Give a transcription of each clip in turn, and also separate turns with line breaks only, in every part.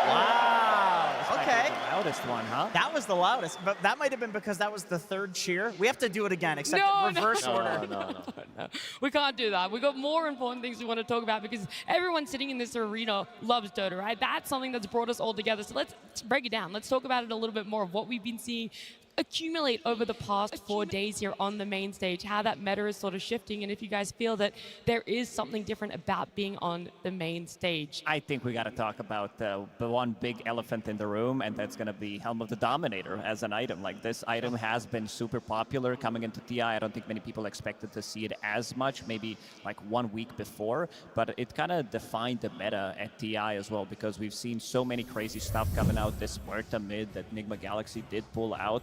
Wow.
Okay.
The loudest one, huh?
That was the loudest, but that might have been because that was the third cheer. We have to do it again, except
No,
reverse
no.
order.
No. We can't do that. We've got more important things we want to talk about because everyone sitting in this arena loves Dota, right? That's something that's brought us all together. So let's break it down. Let's talk about it a little bit more of what we've been seeing accumulate over the past 4 days here on the main stage, how that meta is sort of shifting, and if you guys feel that there is something different about being on the main stage.
I think we got to talk about the one big elephant in the room, and that's going to be Helm of the Dominator as an item. Like, this item has been super popular coming into TI. I don't think many people expected to see it as much, maybe like 1 week before, but it kind of defined the meta at TI as well, because we've seen so many crazy stuff coming out. This Muerta mid that Enigma Galaxy did pull out,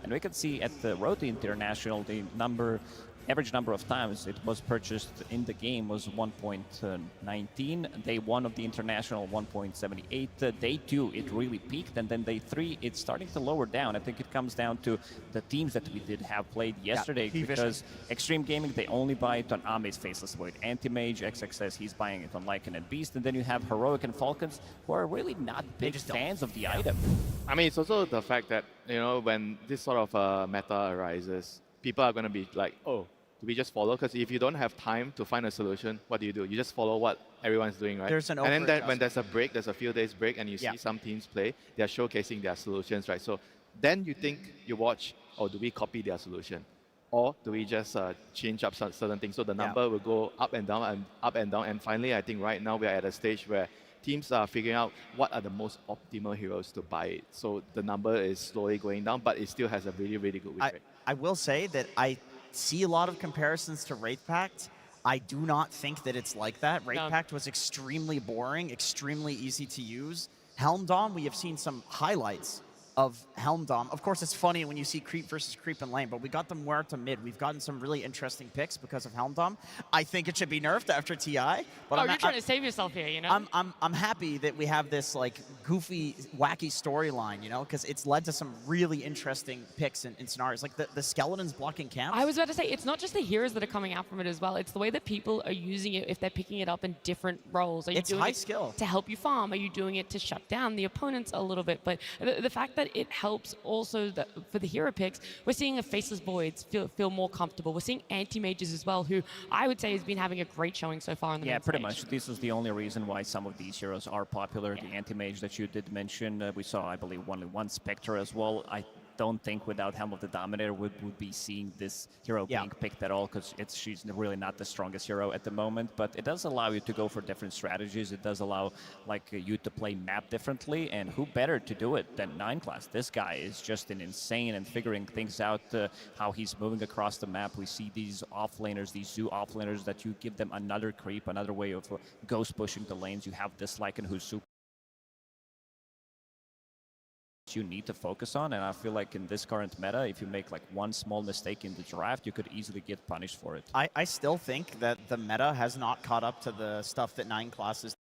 and we can see at the Road to International, the average number of times it was purchased in the game was 1.19. Day 1 of the International, 1.78. Day 2, it really peaked, and then Day 3, it's starting to lower down. I think it comes down to the teams that we did have played yesterday, because Extreme Gaming, they only buy it on Ame's Faceless Void. Anti-Mage, XX says he's buying it on Lycan and Beast, and then you have Heroic and Falcons, who are really not big fans of the item.
I mean, it's also the fact that, you know, when this sort of meta arises, people are going to be like, oh, do we just follow? Because if you don't have time to find a solution, what do? You just follow what everyone's doing, right?
There's an
and then when there's a break, there's a few days break, and you see some teams play, they're showcasing their solutions, right? So then you think, you watch, oh, do we copy their solution? Or do we just change up certain things? So the number will go up and down and up and down. And finally, I think right now we're at a stage where teams are figuring out what are the most optimal heroes to buy it. So the number is slowly going down, but it still has a really, really good win rate.
I will say that I see a lot of comparisons to Wraith Pact. I do not think that it's like that. Wraith Pact was extremely boring, extremely easy to use. Helm Dom, we have seen some highlights of Helm Dom. Of course, it's funny when you see creep versus creep in lane, but we got the Muerta mid. We've gotten some really interesting picks because of Helm Dom. I think it should be nerfed after TI. But
you're trying to save yourself here, you know?
I'm happy that we have this like goofy, wacky storyline, you know, because it's led to some really interesting picks in scenarios. Like the skeletons blocking camps.
I was about to say, it's not just the heroes that are coming out from it as well. It's the way that people are using it if they're picking it up in different roles. Are you doing it to help you farm? Are you doing it to shut down the opponents a little bit? But the fact that it helps also for the hero picks, we're seeing a Faceless Voids feel more comfortable. We're seeing anti-mages as well, who I would say has been having a great showing so far on the main
pretty
stage.
much. This is the only reason why some of these heroes are popular. The anti-mage that you did mention, we saw, I believe, only one Spectre as well. I don't think without Helm of the Dominator would be seeing this hero being picked at all, because she's really not the strongest hero at the moment. But it does allow you to go for different strategies. It does allow you to play map differently, and who better to do it than 9 class? This guy is just an insane and figuring things out, how he's moving across the map. We see these offlaners, these zoo offlaners, that you give them another creep, another way of ghost pushing the lanes. You have this Lycan who's super you need to focus on, and I feel like in this current meta, if you make like one small mistake in the draft, you could easily get punished for it.
I still think that the meta has not caught up to the stuff that 9 classes